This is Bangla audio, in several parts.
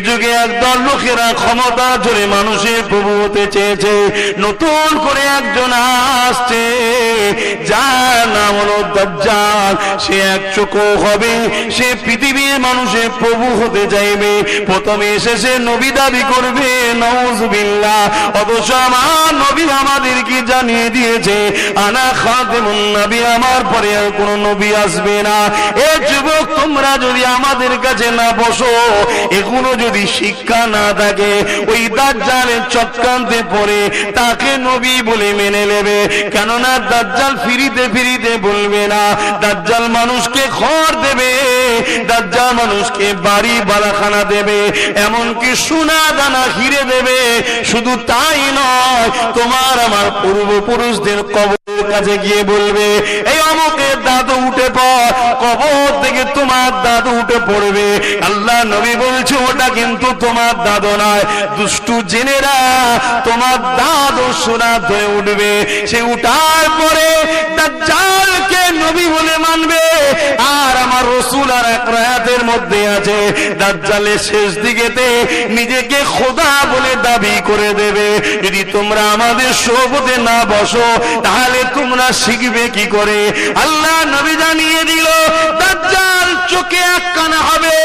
যুগে একদল লোকেরা ক্ষমতা জোরে মানুষের প্রভু হতে চেয়েছে। নতুন করে একজন আসছে, যার নাম হলো দাজ্জাল। সে এক চক্ষু হবে, সে পৃথিবীর মানুষের প্রভু হতে চাইবে। প্রথমে এসে নবী দাবি করবে, নাউযুবিল্লাহ। অথচ আমার নবী আমাদেরকে জানিয়ে দিয়েছে, আনা খাতেমুন নবী, আমার পরে আর কোন নবী আসবে না। এ যুবক, তোমরা যদি আমাদের কাছে না বসো, এগুলো যদি শিক্ষা না থাকে, ওই দাজ্জালের চক্রান্তে পড়ে তাকে নবী বলে মেনে নেবে। কেননা দাজ্জাল ফিরিতে ফিরিতে বলবে না, দাজ্জাল মানুষকে ঘর দেবে, দাজ্জাল মানুষকে বাড়ি বালাখানা দেবে, এমনকি সোনা দানা হিরে দেবে। শুধু তাই নয়, তোমার আমার পূর্বপুরুষদের কবরের কাছে গিয়ে বলবে, এই অমুকের দাদু উঠে পড়, কবর থেকে তোমার দাদু উঠে পড়বে। আল্লাহ নবী বলছে, ওটা কিন্তু তোমার দাদু নয়, দুষ্টু জেনেরা তোমার দাদু সোনা হয়ে উঠবে। সে উঠার পরে দাজ্জালকে নবী বলে মানবে। আর আমার রাসূল আর এক রায়াতের মধ্যে আছে, দাজ্জালের শেষ দিকেতে নিজেকে খোদা বলে দাবি করে দেবে। যদি তোমরা আমাদের সোহবতে না বসো, তাহলে তোমরা শিখবে কি করে? আল্লাহ নবী জানিয়ে দিল, দাজ্জাল চোখে এক কানা হবে,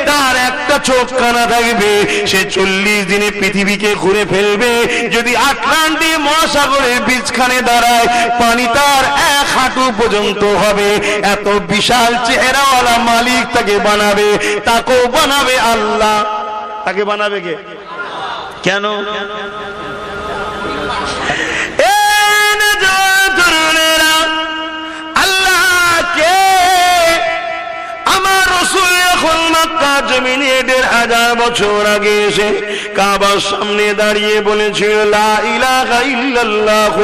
তার একটা চোখ কানা থাকবে। সে 40 দিনে পৃথিবীকে ঘুরে ফেলবে। যদি আটলান্টিক মহাসাগরের বীজখানে দাঁড়ায়, পানি তার 1 হাঁটু পর্যন্ত হবে। এত বিশাল চেহারাওয়ালা মালিক তাকে বানাবে। তাকেও বানাবে আল্লাহ। তাকে বানাবে কে? কেন? মক্কা জমিনে 1500 বছর আগে এসে কাবার সামনে দাঁড়িয়ে বলেছিল, লা ইলাহা ইল্লাল্লাহ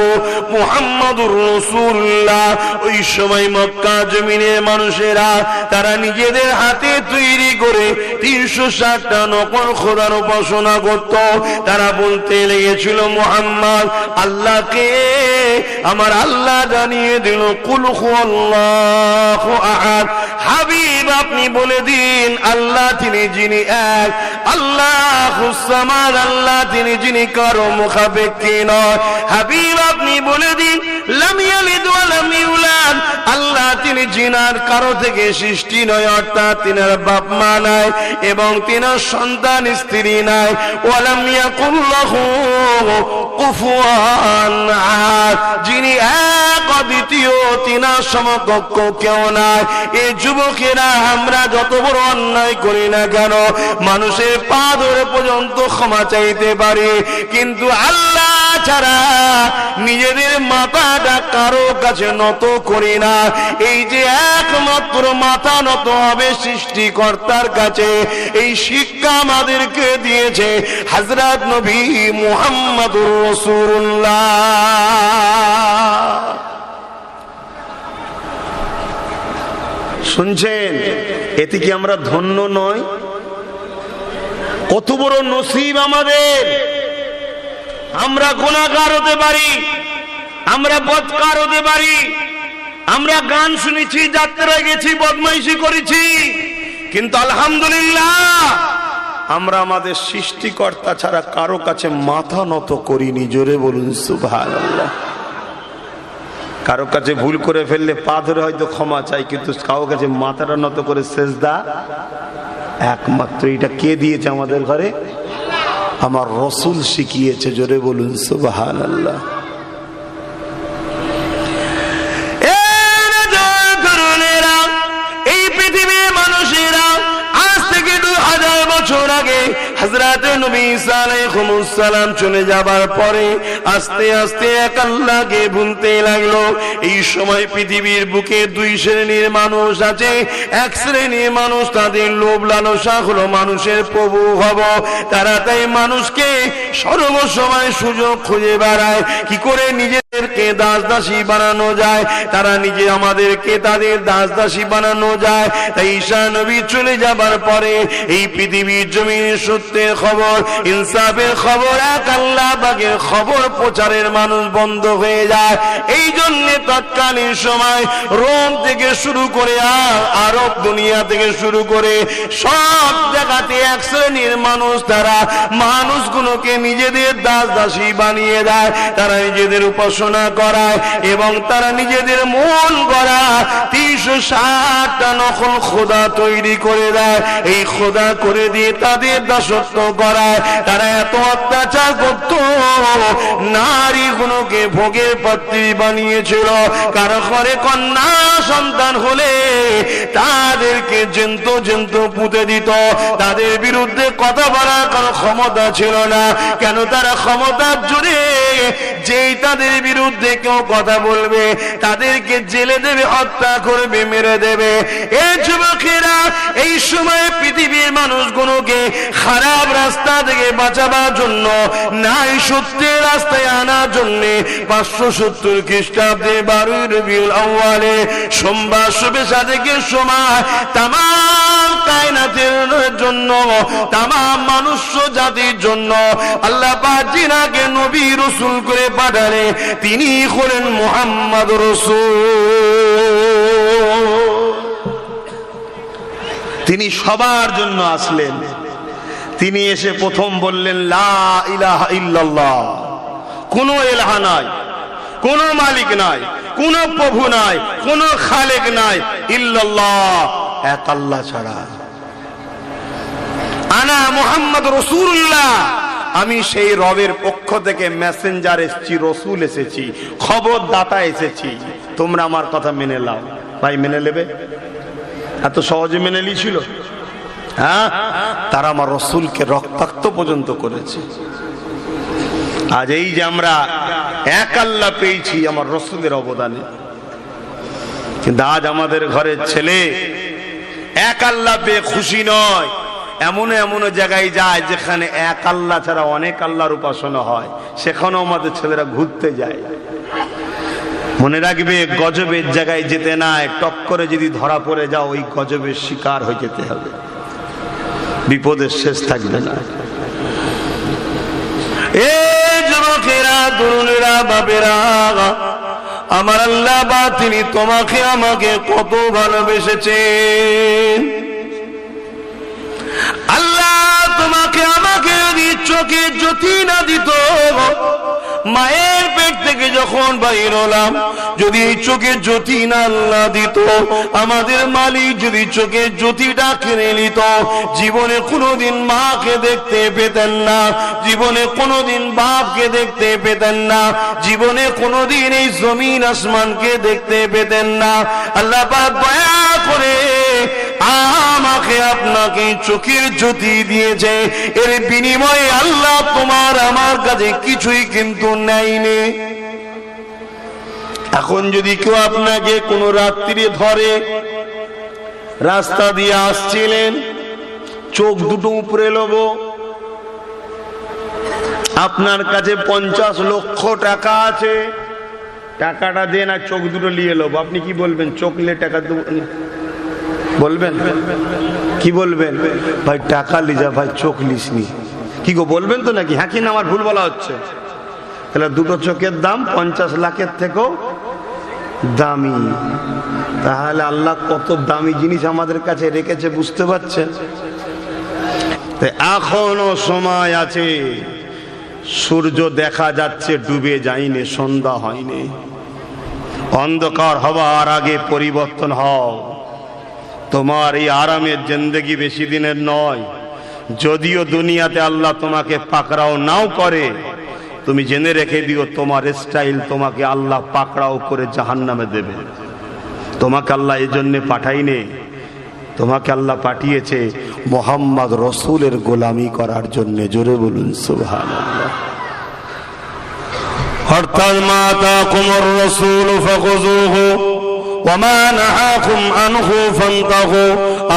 মুহাম্মাদুর রাসূলুল্লাহ। ওই সময় মক্কা জমিনের মানুষেরা তারা নিজেদের হাতে তৈরি করে 360টা নকল খোদার উপাসনা করত। তারা বলতে লেগেছিল, মুহাম্মদ আল্লাহকে আমার আল্লাহ জানিয়ে দিল, কুল হুয়াল্লাহু আহাদ। হাবিব, আপনি বলে দিন, আল্লাহ তিনি যিনি এক, আল্লাহুস সামাদ, আল্লাহ তিনি যিনি কারো মুখাপেক্ষী নয়। হাবিব, আপনি বলে দিন, লাম ইয়ালিদ ওয়া লাম ইউলাদ, আল্লাহ তিনি যিনার কারো থেকে সৃষ্টি নয়, অর্থাৎ তিনার বাপ মা নাই এবং তিনার সন্তান স্ত্রী নাই। ওয়া লাম ইয়াকুল লাহু কুফুয়ান আহাদ, যিনি এক অদ্বিতীয়, তিনার সমকক্ষ কেউ নাই। এই যুবকেরা, আমরা যত বড় অন্যায় করি না কেন, মানুষের পা ধরে পর্যন্ত ক্ষমা চাইতে পারি, কিন্তু আল্লাহ ছাড়া নিজেদের মাথাটা কারো কাছে নত করি না। এই যে একমাত্র মাথা নত হবে সৃষ্টিকর্তার কাছে, এই শিক্ষা আমাদেরকে দিয়েছে হযরত নবী মুহাম্মদুর রাসূলুল্লাহ। শুনছেন? এতে কি আমরা ধন্য নয়? কত বড় নসিব আমাদের। আমরা গুনাহগার হতে পারি, আমরা বদকার হতে পারি, আমরা গান শুনেছি, যাত্রায় গেছি, বদমাইশি করেছি, কিন্তু আলহামদুলিল্লাহ আমরা আমাদের সৃষ্টিকর্তা ছাড়া কারো কাছে মাথা নত করিনি। জোরে বলুন সুবহানাল্লাহ। কারো কাছে ভুল করে ফেললে পা ধরে হয়তো ক্ষমা চাই, কিন্তু কারো কাছে মাথাটা নত করে সেজদা একমাত্র এটা কে দিয়েছে আমাদের ঘরে? আমার রাসূল শিখিয়েছে। জোরে বলুন সুবহানাল্লাহ। এই পৃথিবীর মানুষেরা আজ থেকে 2000 বছর আগে হযরত নবী ঈসা আলাইহিস সালাম চলে যাবার পরে আস্তে আস্তে এক আল্লাহকে ভুলতে লাগলো। এই সময় পৃথিবীর বুকে 2 শ্রেণীর মানুষ আছে। এক শ্রেণীর মানুষ, তাদের লোভ লালসা হলো মানুষের প্রভু হব। তারা তাই মানুষকে সর্বসময় সুযোগ খুঁজে বেড়ায়, কি করে নিজেদেরকে দাস দাসী বানানো যায়। তারা নিজে আমাদেরকে তাদের দাস দাসী বানানো যায়। তাই ঈসা নবী চলে যাবার পরে এই পৃথিবীর জমিনে সত্যের খবর, ইনসাফের খবর, এক আল্লাহ পাকের খবর প্রচারের মানুষ বন্ধ হয়ে যায়। এই জন্য তৎকালীন সময় রোম থেকে শুরু করে আরব দুনিয়া থেকে শুরু করে সব জায়গাতে এক শ্রেণীর মানুষ, তারা মানুষগুলোকে নিজেদের দাস দাসী বানিয়ে দেয়, তারা নিজেদের উপাসনা করায় এবং তারা নিজেদের মন গড়া 360টা নকল খোদা তৈরি করে দেয়। এই খোদা করে দিয়ে তাদের দাসত্ব করায়। তারা এত অত্যাচার করত, নারীগুলোকে ভোগের পাত্রী বানিয়েছিল। কারো ঘরে কন্যা সন্তান হলে তাদেরকে জেন্ত পুঁতে দিত। তাদের বিরুদ্ধে কথা বলার কোনো ক্ষমতা ছিল না। কেন? তারা ক্ষমতার জোরে যেই তাদের বিরুদ্ধে কেউ কথা বলবে তাদেরকে জেলে দেবে, হত্যা করবে, মেরে দেবে। এই যুবকেরা এই সময় পৃথিবীর মানুষগুলোকে খারাপ রাস্তা থেকে বাঁচাবার জন্য, নাই সত্যের রাস্তায় আনার জন্য 570 খ্রিস্টাব্দে 12 রবিউল আউয়ালে সোমবার শুভে সাদেকের সময় তামাম কায়নাতের জন্য, তামাম মানুষ জাতির জন্য আল্লাহ পাক যিনাকে নবী রাসূল করে পাঠালে তিনি হলেন মুহাম্মদ রাসূল। তিনি সবার জন্য আসলেন। তিনি এসে প্রথম বললেন লা ইলাহা ইল্লাল্লাহ, কোনো ইলাহা নাই, কোনো মালিক নাই, কোনো প্রভু নাই, কোনো খালেক নাই, ইল্লাল্লাহ, এক আল্লাহ ছাড়া। আনা মুহাম্মদ রাসূলুল্লাহ, আমি সেই রবের পক্ষ থেকে মেসেঞ্জার এসেছি, রসুল এসেছি, খবরদাতা এসেছি, তোমরা আমার কথা মেনে নাও। ভাই মেনে নেবে? এত সহজে মেনে নিয়েছিল? হ্যাঁ, তারা আমার রসুলকে রক্তাক্ত পর্যন্ত করেছে। আজ এই যে আমরা এক আল্লাহ পেয়েছি আমার রসুলের অবদানে, কিন্তু আজ আমাদের ঘরের ছেলে এক আল্লাহ পেয়ে খুশি নয়। এমন জায়গায় যায় যেখানে এক আল্লাহ ছাড়া অনেক আল্লাহর উপাসনা হয়, সেখানেও আমাদের ছেলেরা ঘুরতে যায়। মনে রাখবে, গজবের জায়গায় যেতে নাই, টক করে যদি ধরা পড়ে যাও ওই গজবের শিকার হয়ে যেতে হবে, বিপদের শেষ থাকবে না। এ যুবকেরা, তরুণেরা, বাপেরা, আমার আল্লাহ বা তিনি তোমাকে আমাকে কত ভালোবেসেছেন। আল্লাহ তোমাকে আমাকে যদি চোখে জ্যোতি না দিত, মায়ের পেট থেকে যখন বাইর হলাম, যদি এই চোখে জ্যোতি না আল্লাহ দিত, আমাদের মালিক যদি চোখে জ্যোতিটা কিনে নিত, জীবনে কোনোদিন মাকে দেখতে পেতেন না, জীবনে কোনোদিন বাপকে দেখতে পেতেন না, জীবনে কোনোদিন এই জমিন আসমানকে দেখতে পেতেন না। আল্লাহ পাক দয়া করে আমাকে আপনাকে চোখের জ্যোতি দিয়েছে, এর বিনিময়ে আল্লাহ তোমার আমার কাছে কিছুই কিন্তু নেয়নি। এখন যদি কেউ আপনাকে কোন রাত্রি ধরে, রাস্তা দিয়ে আসছিলেন, চোখ দুটো উপরে লোব, আপনার কাছে 50 লক্ষ টাকা আছে, টাকাটা দেন আর চোখ দুটো নিয়ে লোব, আপনি কি বলবেন? চোখ নিয়ে টাকা দেব বলবেন? কি বলবেন? ভাই টাকা লিজা, ভাই চোখ লিসনি, কি গো বলবেন তো নাকি? হ্যাঁ কি না? আমার ভুল বলা হচ্ছে? তাহলে দুটো চোখের দাম 50 লাখের থেকেও দামি। তাহলে আল্লাহ কত দামি জিনিস আমাদের কাছে রেখেছে, বুঝতে পারছেন? এখনো সময় আছে, সূর্য দেখা যাচ্ছে, ডুবে যায়নি, সন্ধ্যা হয়নি। অন্ধকার হওয়ার আগে পরিবর্তন হও। তোমার এই আরামের জিন্দেগি বেশি দিনের নয়। যদিও দুনিয়াতে আল্লাহ তোমাকে পাকড়াও নাও করে, তুমি জেনে রেখে দিও তোমার স্টাইল তোমাকে আল্লাহ পাকড়াও করে জাহান্নামে দেবে। তোমাকে আল্লাহ এই জন্য পাঠাইনি, তোমাকে আল্লাহ পাঠিয়েছে মুহাম্মদ রাসূলের গোলামি করার জন্য। জোরে বলুন সুবহানাল্লাহ। অর্থাৎ মা তাকুমুর রাসূল ফাখুযুহু ওয়া মা নাহাকুম আনহু ফান্তাহু।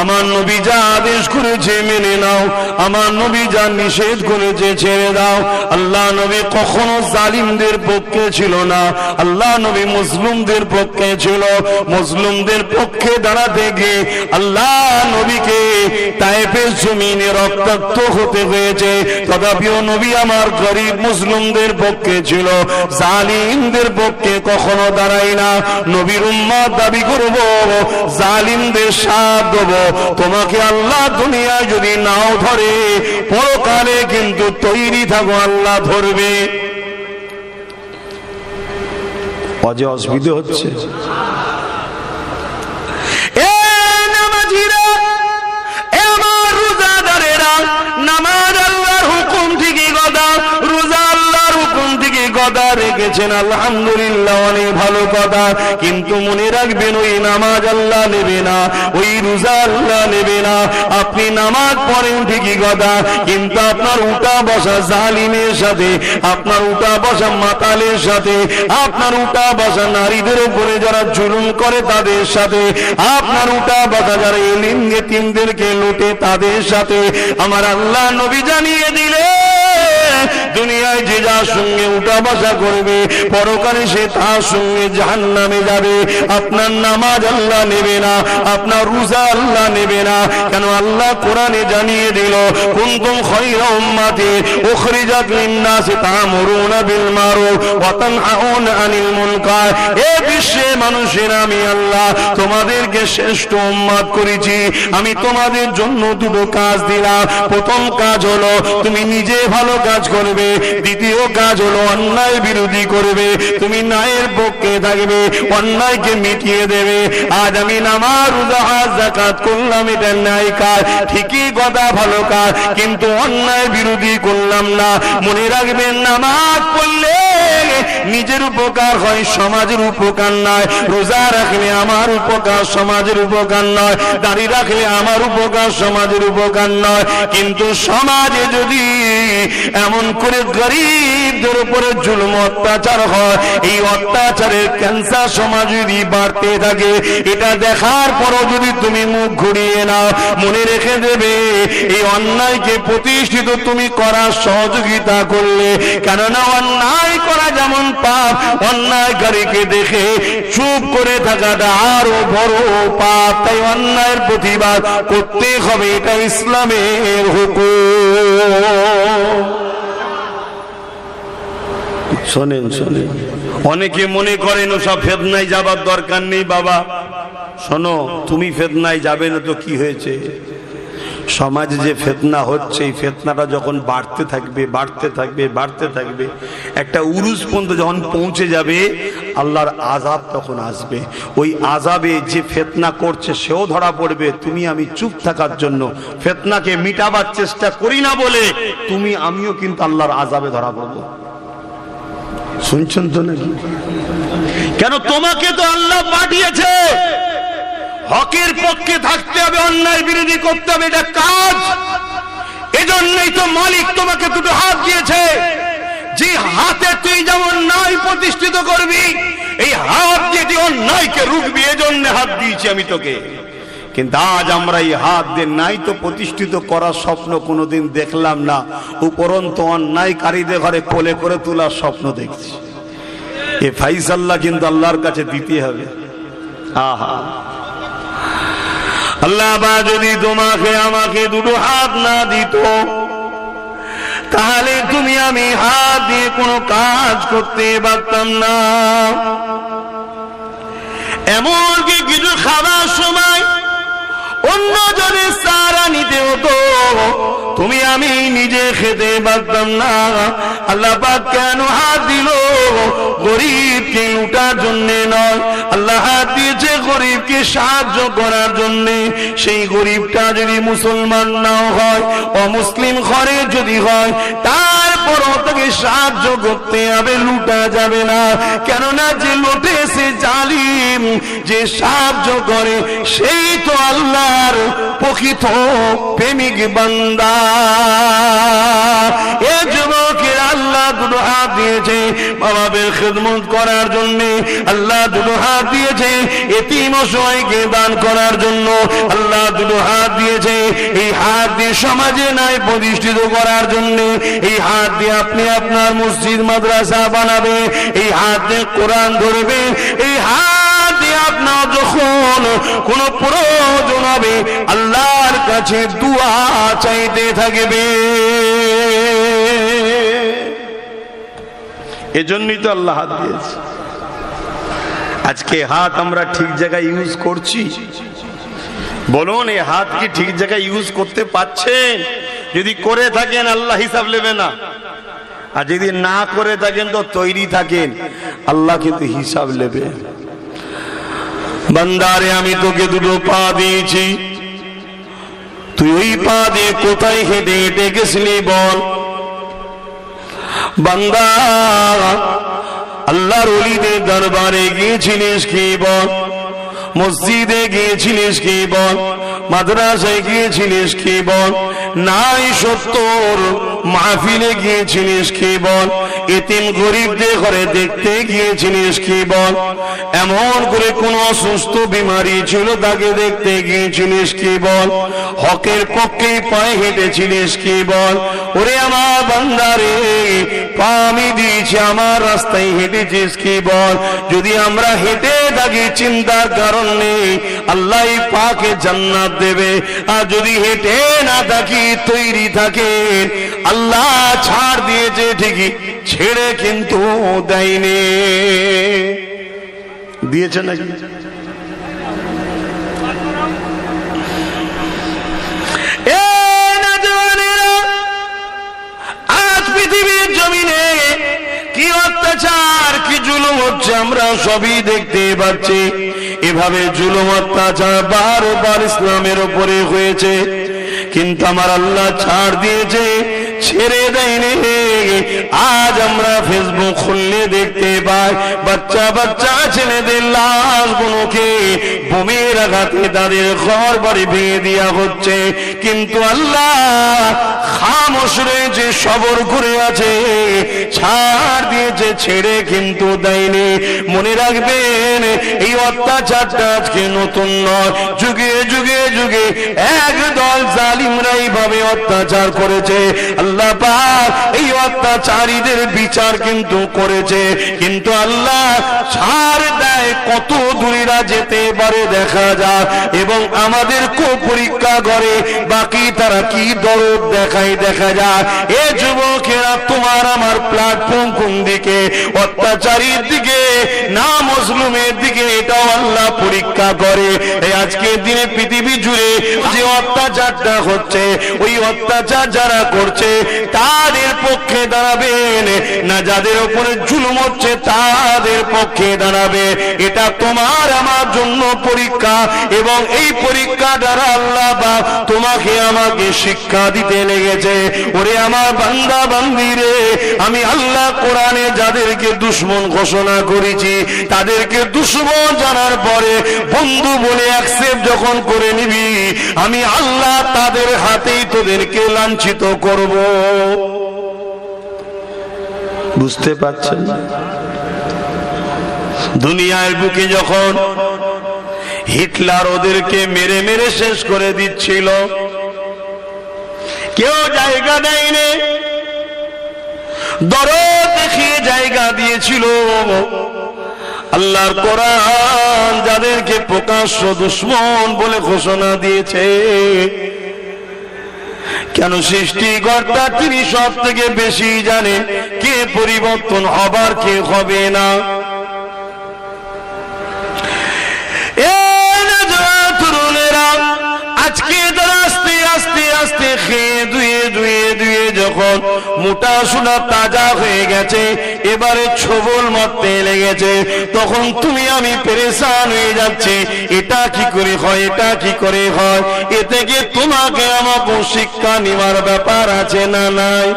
আমার নবী যা আদেশ করেছে মেনে নাও, আমার নবী যা নিষেধ করেছে ছেড়ে দাও। আল্লাহ নবী কখনো জালিমদের পক্ষে ছিল না, আল্লাহ নবী মুসলিমদের পক্ষে ছিল। মুসলিমদের পক্ষে দাঁড়াতে গিয়ে আল্লাহ নবীকে তায়েফের জমিনে রক্তাক্ত হতে হয়েছে। তথাপিও নবী আমার গরিব মুসলিমদের পক্ষে ছিল, জালিমদের পক্ষে কখনো দাঁড়াই না। নবীর উম্মত দাবি করব, জালিমদের সাথ দেব। তোমাকে আল্লাহ দুনিয়ায় যদি নাও ধরে, পরকালে কিন্তু তৈরি থাকো, আল্লাহ ধরবে। অজে অসুবিধা হচ্ছে। নামাজ আল্লাহর হুকুম ঠিকই কথা, রোজা আল্লাহর হুকুম ঠিকই কথা রেখেছেন, আলহামদুলিল্লাহ, অনেক ভালো কথা। কিন্তু মনে রাখবেন, ওই নামাজ আল্লাহ নেবে না, ওই রোজা আল্লাহ নেবে না। আপনি নামাজ পড়েন ঠিকই কথা, কিন্তু আপনার উঠা বসা জালিমের সাথে, আপনার উঠা বসা মাতালের সাথে, আপনার উঠা বসা নারীদের উপরে যারা জুলুম করে তাদের সাথে, আপনার উঠা বসা যারা এলিম ইতিমদেরকে লুটে তাদের সাথে আমার আল্লাহ নবী জানিয়ে দিলে, দুনিয়ায় যে যার সঙ্গে উঠা বসা করবে, পরকালে সে তার সঙ্গে জাহান্নামে যাবে। আপনার নামাজ আল্লাহ নেবে না, আপনার রোজা আল্লাহ নেবে না। কেন? আল্লাহ কোরআনে জানিয়ে দিল, কুনতুম খায়রা উম্মাতি উখরিজাত লিন-নাসি তা'মুরুনা বিল মারুফ ওয়া তানহাউনা আনিল মুনকার। এ বিশ্বের মানুষের আমি আল্লাহ তোমাদেরকে শ্রেষ্ঠ উম্মত করেছি। আমি তোমাদের জন্য দুটো কাজ দিলাম। প্রথম কাজ হলো তুমি নিজে ভালো কাজ করবে, দ্বিতীয় কাজ হলো অন্যায় বিরোধী করবে। তুমি ন্যায়ের পক্ষে থাকবে, অন্যায়কে মিটিয়ে দেবে। আজ আমি নামাজ, রোজা, হজ, যাকাত করলাম, এটা ন্যায় কাজ, ঠিকই কথা, ভালো কাজ, কিন্তু অন্যায় বিরোধী করলাম না। মনে রাখবেন, নামাজ পড়লে নিজের উপকার হয়, সমাজের উপকার নয়। রোজা রাখলে আমার উপকার, সমাজের উপকার নয়। দাড়ি রাখলে আমার উপকার, সমাজের উপকার নয়। কিন্তু সমাজে যদি এমন করে গরিবদের উপরে জুলুম অত্যাচার হয়, এই অত্যাচারের ক্যান্সার সমাজ যদি বাড়তে থাকে, এটা দেখার পরও যদি তুমি মুখ ঘুরিয়ে নাও, মনে রেখে দেবে এই অন্যায়কে প্রতিষ্ঠিত তুমি করার সহযোগিতা করলে। কেননা অন্যায় করা যেমন পাপ, অন্যায়কারীকে দেখে চুপ করে থাকাটা আরো বড় পাপ। তাই অন্যায়ের প্রতিবাদ করতে হবে, এটা ইসলামের হুকুম। শোনেন শোনেন, অনেকে মনে করেন ওসব ফেতনায় যাবার দরকার নেই। বাবা শোনো, তুমি ফেতনায় যাবে না তো কি হয়েছে? সমাজে যে ফেতনা হচ্ছে, এই ফেতনাটা যখন বাড়তে থাকবে, বাড়তে থাকবে, বাড়তে থাকবে, একটা উরুজ পর্যন্ত যখন পৌঁছে যাবে, আল্লাহর আযাব তখন আসবে। ওই আযাবে যে ফেতনা করছে সেও ধরা পড়বে। তুমি আমি চুপ থাকার জন্য, ফেতনাকে মিটাবার চেষ্টা করি না বলে তুমি আমিও কিন্তু আল্লাহর আযাবে ধরা পড়ব। শুনছেন তো নাকি? কেন? তোমাকে তো আল্লাহ পাঠিয়েছে, হকের পক্ষে থাকতে হবে, অন্যায় বিরোধী করতে হবে, এটা কাজ। এজন্যই তো মালিক তোমাকে দুটো হাত দিয়েছে, যে হাতে তুই যেমন ন্যায় প্রতিষ্ঠিত করবি, এই হাত দিয়ে তুই অন্যায়কে রুখবি। এজন্য হাত দিয়েছি আমি তোকে। কিন্তু আজ আমরা এই হাত দিয়ে ন্যায় তো প্রতিষ্ঠিত করার স্বপ্ন কোনোদিন দেখলাম না, উপরন্তু অন্যায়কারীদের ঘরে কোলে করে তোলার স্বপ্ন দেখছি। এ ফাইসাল্লাহ কিন্তু আল্লাহর কাছে দিতে হবে। আহা, আল্লাহ বা যদি তোমাকে আমাকে দুটো হাত না দিত, তাহলে তুমি আমি হাত দিয়ে কোনো কাজ করতে পারতাম না। এমনকি কিছু খাবার সময় অন্যজনের সাহারা নিতে হতো, তুমি আমি নিজে খেতে পারতাম না। আল্লাহ পাক কেন হাত দিল? গরিবকে লুটার জন্য নয়, আল্লাহ হাত দিয়েছে গরিবকে সাহায্য করার জন্য। সেই গরিবটা যদি মুসলমান নাও হয়, অমুসলিম ঘরে যদি হয়, তারপরও তাকে সাহায্য করতে হবে, লুটা যাবে না। কেননা যে লুটে সে জালিম, যে সাহায্য করে সেই তো আল্লাহর প্রকৃত প্রেমিক বান্দা। এ যুবকের আল্লাহ আল্লাহ দুটো হাত দিয়েছে মা বাবার খিদমত করার জন্য, আল্লাহ দুটো হাত দিয়েছে এতিম অসহায়কে দান করার জন্য, আল্লাহ দুটো হাত দিয়েছে এই হাত দিয়ে সমাজে ন্যায় প্রতিষ্ঠিত করার জন্য, এই হাত দিয়ে আপনি আপনার মসজিদ মাদ্রাসা বানাবে, এই হাত দিয়ে কোরআন ধরবে, এই হাত দিয়ে আপনার যখন কোন প্রয়োজন হবে আল্লাহর কাছে দুআ চাইতে থাকবে। এজন্যই তো আল্লাহ হাত দিয়েছে। আজকে হাত আমরা ঠিক জায়গায় ইউজ করছি? বলুন, এই হাত কি ঠিক জায়গায় ইউজ করতে পারছেন? যদি করে থাকেন আল্লাহ হিসাব নেবে না, আর যদি না করে থাকেন তো তৈরি থাকেন, আল্লাহ কিন্তু হিসাব নেবে। বান্দারে আমি তোকে দুটো পা দিয়েছি, তুই ওই পা দিয়ে কোথায় হেঁটে হেঁটে গেছিলি বল। বান্দা, আল্লাহর ওলিদের দরবারে গিয়েছিলিস কি বল, মসজিদে গিয়েছিলিস কি বল, মাদ্রাসায় গিয়েছিলিস কি বল, নাই সত্তর মাহফিলে গিয়েছিলিস কি বল, এতিম গরিবদের ঘরে দেখতে গিয়েছিলিস কি বল, এমন করে কোন অসুস্থ বিমারি ছিল তাকে দেখতে গিয়েছিলিস কি বল, হকের পক্ষে পায়ে হেঁটেছিলিস কি বল। ওরে আমার বান্দারে, পা আমি দিয়েছি, আমার রাস্তায় হেঁটেছিস কি বল। যদি আমরা হেঁটে থাকি চিন্তার কারণ নেই, আল্লাহ পাকে জান্নাত দেবে। আর যদি হেঁটে না থাকি তৈরি থাকেন, আল্লাহ ছাড় দিয়েছে ঠিকই, ছেড়ে কিন্তু দেয়নি। দিয়েছে নাকি? আজ পৃথিবীর জমিনে কি অত্যাচার, কি জুলুম হচ্ছে আমরা সবই দেখতে পাচ্ছি। এভাবে জুলুম অত্যাচার বারবার ইসলামের উপরে হয়েছে, কিন্তু আমার আল্লাহ ছাড় দিয়েছে, ছেড়ে দেয়নি। আজ আমরা ফেসবুক খুললে দেখতে পাই বাচ্চা বাচ্চা ছেলেদের লাশগুলোকে বোমের আঘাতে তাদের ঘর বাড়ি ভেঙে দেওয়া হচ্ছে, কিন্তু আল্লাহ খামোশ রয়েছে, সবর করে আছে, ছাড় দিয়েছে, ছেড়ে কিন্তু দেয়নি। মনে রাখবেন, এই অত্যাচারটা আজকে নতুন নয়, যুগে যুগে যুগে একদল জালিমরা এইভাবে অত্যাচার করেছে। আল্লাহ পাক এই অত্যাচারীদের বিচার কিন্তু করেছে, কিন্তু আল্লাহ ছাড় দেয় কত দূরেরা যেতে পারে দেখা যায়, এবং আমাদেরকে পরীক্ষা করে বাকি তারা কি দরদ দেখায় দেখা যায়। এ যুবকেরা, তোমার আমার প্ল্যাটফর্ম কোন দিকে, অত্যাচারীর দিকে না মজলুমের দিকে, এটাও আল্লাহ পরীক্ষা করে। এই আজকের দিনে পৃথিবী জুড়ে যে অত্যাচারটা হচ্ছে, ওই অত্যাচার যারা করছে তাদের পক্ষে দাঁড়াবেন না যাদের উপরে জুলুম হচ্ছে তাদের পক্ষে দাঁড়াবে। এটা তোমার আমার জন্য পরীক্ষা, এবং এই পরীক্ষা দ্বারা আল্লাহ বা তোমাকে আমাকে শিক্ষা দিতে লেগেছে। ওরে আমার বান্দা বান্দিরে, আমি আল্লাহ কোরআনে যাদেরকে দুশমন ঘোষণা করেছি, তাদেরকে দুশমন জানার পরে বন্ধু বলে অ্যাকসেপ্ট যখন করে নিবি, আমি আল্লাহ তাদের হাতেই তোদেরকে লাঞ্ছিত করব। বুঝতে পারছেন? দুনিয়ার বুকে যখন হিটলার ওদেরকে মেরে মেরে শেষ করে দিচ্ছিল, কেউ জায়গা দেয়নি, দরদ দেখিয়ে জায়গা দিয়েছিল। আল্লাহর কোরআন যাদেরকে প্রকাশ্য দুশমন বলে ঘোষণা দিয়েছে, কেন সৃষ্টিকর্তা তিনি সব থেকে বেশি জানেন কে পরিবর্তন হবার কে হবে না। আজকে তারা আস্তে আস্তে আস্তে খেয়ে ধুয়ে ধুয়ে ধুয়ে যখন মোটা সোনা তাজা হয়ে গেছে, এবারে ছবল মারতে লেগেছে, তখন তুমি আমি পেরেশান হয়ে যাচ্ছে, এটা কি করে হয়, এটা কি করে হয়। এ থেকে তোমাকে আমাকে শিক্ষা নেওয়ার ব্যাপার আছে না নাই?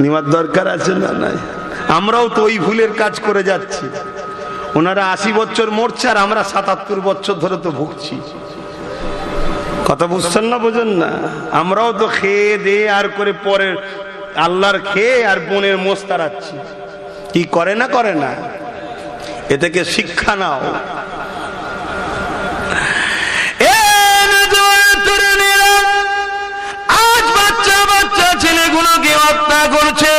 নেওয়ার দরকার আছে না নাই? আমরাও তো ওই ভুলের কাজ করে যাচ্ছি। ওনারা 80 বছর মরছে, আর আমরা 77 বছর ধরে তো ভুগছি। কথা বুঝছেন না? বোঝেন না? আমরাও তো খেয়ে দিয়ে আর করে পরে আল্লাহর খেয়ে আর বোনের মোষ তাড়াচ্ছি, কি করে না করে না? এ থেকে শিক্ষা নাও। আজ বাচ্চা বাচ্চা ছেলেগুলোকে হত্যা করছে,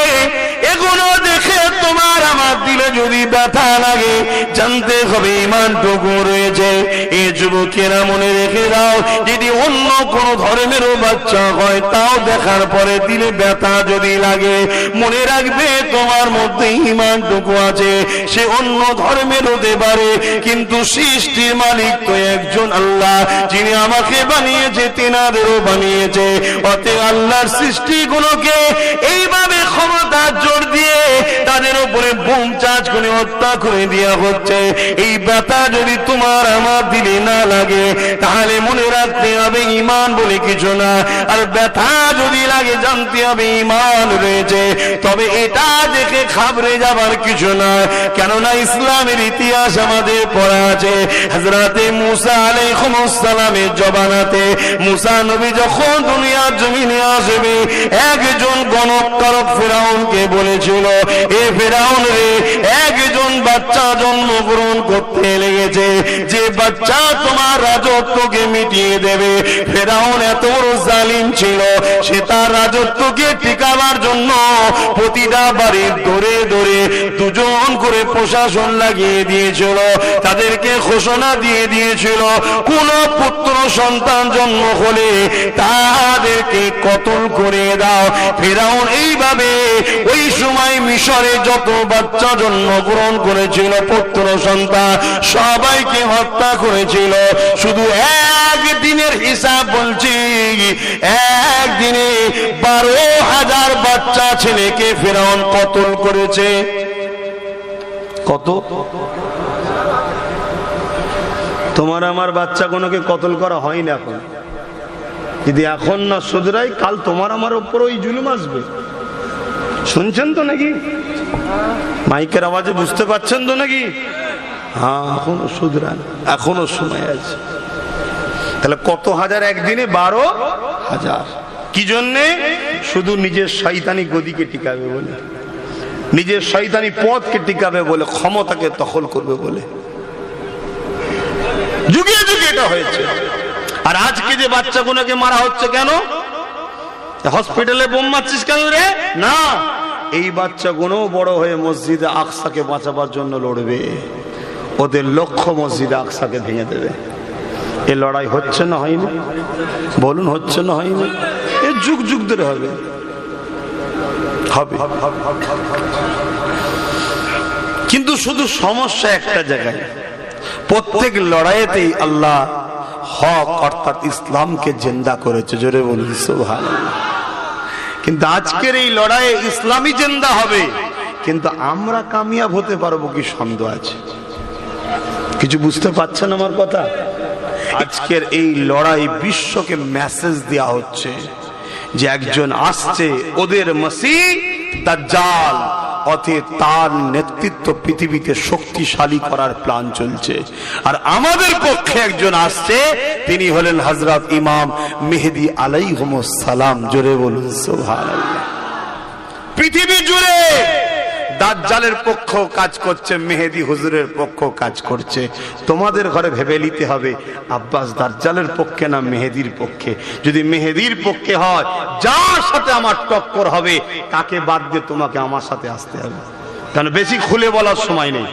এগুলো দেখে তোমার আমার দিলে যদি ব্যথা লাগে, জানতে হবে ঈমানটুকু রয়েছে। এই যুবকেরা মনে রেখে দাও, যদি অন্য কোন ধর্মেরও বাচ্চা হয় তাও দেখার পরে দিলে ব্যথা যদি লাগে, মনে রাখবে তোমার মধ্যে ঈমানটুকু আছে। সে অন্য ধর্মের হতে পারে, কিন্তু সৃষ্টির মালিক তো একজন আল্লাহ, যিনি আমাকে বানিয়েছে তেনাদেরও বানিয়েছে। অতএব আল্লাহর সৃষ্টিগুলোকে এইভাবে ক্ষমতা জোর দিয়ে তাদের উপরে বোম চার্জ করে হত্যা করে দেওয়া হচ্ছে। এই ব্যথা যদি তোমার আমার দিলে না লাগে, তাহলে মনে রাখতে হবে ঈমান বলে কিছু না। আর ব্যথা যদি লাগে, জানতে হবে ঈমান রয়েছে। তবে এটা দেখে ঘাবড়ে যাবার কিছু না, কেননা ইসলামের ইতিহাস আমাদের পড়া আছে। হযরতে মুসা আলাইহিস সালামের জবানাতে মুসা নবী যখন দুনিয়ার জমিনে আসবে, একজন গণকারক ফেরাউনকে বলেছিল, এ ফেরাউন রে, একজন বাচ্চা জন্মগ্রহণ করতে লেগেছে, যে বাচ্চা তোমার রাজত্বকে মিটিয়ে দেবে। ফেরাউন এত বড় জালিম ছিল, সে তার রাজত্বকে টিকাবার জন্য প্রতিটা বাড়ির দৌড়ে দৌড়ে দুজন করে প্রশাসন লাগিয়ে দিয়েছিল। তাদেরকে ঘোষণা দিয়ে দিয়েছিল, কোন পুত্র সন্তান জন্ম হলে তাদেরকে কতল করে দাও। ফেরাউন এইভাবে ওই সময় মিশরে যত বাচ্চা জন্মগ্রহণ করেছিল পুত্র সন্তান, সবাইকে হত্যা করেছিল। শুধু একদিনের হিসাব বলছি, একদিনে 12,000 বাচ্চা ছেলেকে ফেরাউন কতল করেছে। কত? তোমার আমার বাচ্চা কোনোকে কতল করা হয় না। এখন যদি এখন না শুধরাই, কাল তোমার আমার উপর ওই জুলুম আসবে। শুনছেন তো নাকি? মাইকের আওয়াজে বুঝতে পাচ্ছেন তো নাকি? হ্যাঁ, এখনো শুধরান, এখনো সময় আছে। তাহলে কত হাজার একদিনে? 12,000। কি জন্যে? শুধু নিজের শয়তানি গদিকে টিকাবে বলে, নিজের শয়তানি পথকে টিকাবে বলে, ক্ষমতাকে দখল করবে বলে। যুগে যুগে এটা হয়েছে। আর আজকে যে বাচ্চাগুলোকে মারা হচ্ছে কেন? হসপিটালে বোম মারছিস কেন রে? না, এই বাচ্চাগুলো বড় হয়ে মসজিদে আকসাকে বাঁচাবার জন্য লড়বে। ওদের লক্ষ্য মসজিদে আকসাকে ভেঙে দেবে। এ লড়াই হচ্ছে না হয়নি? বলুন, হচ্ছে না হয়নি? এ যুগ যুগ ধরে হবে, হবে। কিন্তু শুধু সমস্যা একটা জায়গায়, প্রত্যেক লড়াইতেই আল্লাহ হক অর্থাৎ ইসলামকে জিন্দা করেছে। জোরে বলুন সুবহানাল্লাহ। কিন্তু আজকের এই লড়াইয়ে ইসলামই জিন্দা হবে, কিন্তু আমরা কামিয়াব হতে পারবো কি সন্দেহ আছে। কিছু বুঝতে পারছেন আমার কথা? আজকের এই লড়াই বিশ্বকে মেসেজ দেয়া হচ্ছে যে একজন আসছে, ওদের মসিহ দাজ্জাল, অতএব তার নেতৃত্ব পৃথিবীতে শক্তিশালী করার প্ল্যান চলছে। আর আমাদের পক্ষে একজন আসছে, তিনি হলেন হযরত ইমাম মেহেদী আলাইহিস সালাম। জোরে বলুন সুবহানাল্লাহ। পৃথিবী জুড়ে দাজ্জালের পক্ষ কাজ করছে, মেহেদী হুজুরের পক্ষ কাজ করছে। তোমাদের ঘরে ভেবে নিতে হবে, আব্বাস দাজ্জালের পক্ষে না মেহেদীর পক্ষে? যদি মেহেদীর পক্ষে হয়, যার সাথে আমার টক্কর হবে তাকে বাদ দিয়ে তোমাকে আমার সাথে আসতে হবে। কারণ বেশি খুলে বলার সময় নেই,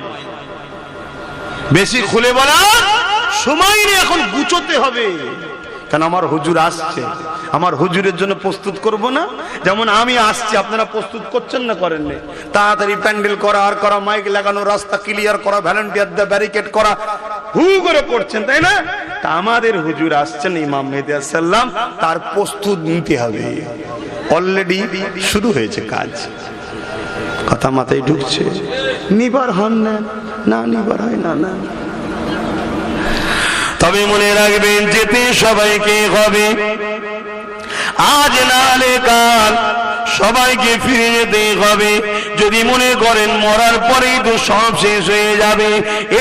বেশি খুলে বলার সময় নেই, এখন গুছোতে হবে। কারণ আমার হুজুর আসছে, আমার হুজুরের জন্য প্রস্তুত করব না? যেমন আমি আসছি, আপনারা প্রস্তুত করছেন না করেন না? তাড়াতাড়ি প্যান্ডেল করা, আর করা, মাইক লাগানো, রাস্তা ক্লিয়ার করা, ভলেন্টিয়ার দিয়ে ব্যারিকেড করা, হু করে পড়ছেন, তাই না? তা আমাদের হুজুর আসছেন ইমাম মেহেদী আলাইহিস সালাম, তার প্রস্তুত নিতে হবে। অলরেডি শুরু হয়েছে কাজ। কথা মাথায় ঢুকছে? নিবার হন না, না নিবার হয় না, না। তবে মনে রাখবেন, যেতে সবাইকে হবে, আজ না হলে কাল সবাইকে ফিরে যেতে হবে। যদি মনে করেন মরার পরেই তো সব শেষ হয়ে যাবে,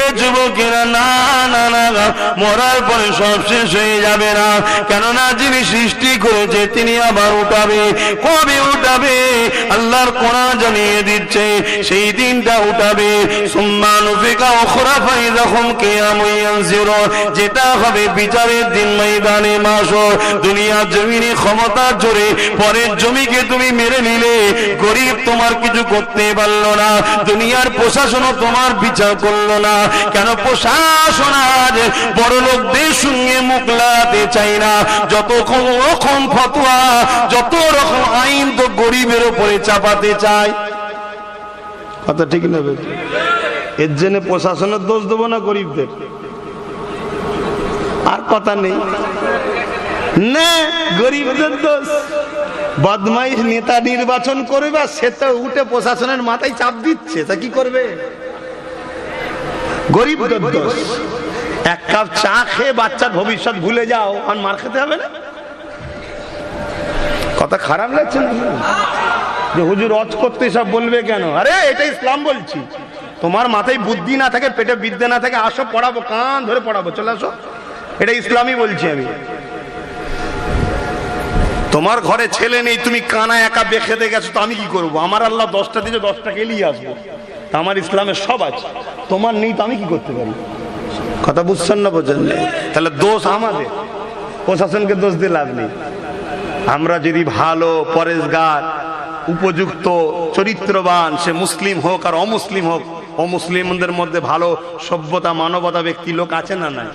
এ যুবকেরা না না না, মরার পরে সব শেষ হয়ে যাবে না। কেননা যিনি সৃষ্টি করেছে তিনি আবার উঠাবে। কবে উঠাবে? আল্লাহর কোরআন জানিয়ে দিচ্ছে সেই দিনটা উঠাবে। সুম্মা নুফিকা উখরা ফাইযা হুম কিয়ামুন ইয়ানজিরুন, যেটা হবে বিচারের দিন, ময়দানে মাশর। দুনিয়ার জমিনে ক্ষমতার জোরে পরের জমিকে তুমি মেরে নিলে, গরিব তোমার কিছু করতে পারলো না, দুনিয়ার প্রশাসনও তোমার বিচার করলো না। কেন? প্রশাসন আজ বড় লোকদের সঙ্গে মুখ লাগাতে চাই না। যত রকম ফতোয়া, যত রকম আইন তো গরিবের উপরে চাপাতে চায়। কথা ঠিক না? এর জন্য প্রশাসনের দোষ দেবো না গরিবদের, আর কথা নেই না, গরিবদের দোষ। বদমাইশ নেতা নির্বাচন করবে, সে তো উঠে প্রশাসনের মাথায় চাপ দিচ্ছে, তা কি করবে? গরিবদের দোষ। এক কাপ চা খেয়ে বাচ্চার ভবিষ্যৎ ভুলে যাও, আর মার খেতে হবে না? কথা খারাপ লাগছে না যে হুজুর হজ করতে সব বলবে কেন? আরে এটা ইসলাম বলছি। তোমার মাথায় বুদ্ধি না থাকে, পেটে বিদ্যা না থাকে, আসো পড়াবো, কান ধরে পড়াবো, চলে আসো। এটা ইসলামই বলছি আমি। তোমার ঘরে ছেলে নেই, তুমি কানা একা বেখেতে গেছো, তো আমি কি করবো? আমার আল্লাহ 10টা দিয়েছে, 10টাকে নিয়ে আসবো, তা আমার ইসলামের সব আছে। তোমার নেই তো আমি কি করতে পারি? কথা বুঝছেন না? বোঝেন? তাহলে দোষ আমাদের, প্রশাসনকে দোষ দিয়ে লাভ নেই। আমরা যদি ভালো, পরেশগার, উপযুক্ত, চরিত্রবান, সে মুসলিম হোক আর অমুসলিম হোক, অমুসলিমদের মধ্যে ভালো সভ্যতা, মানবতা ব্যক্তি লোক আছে না নাই?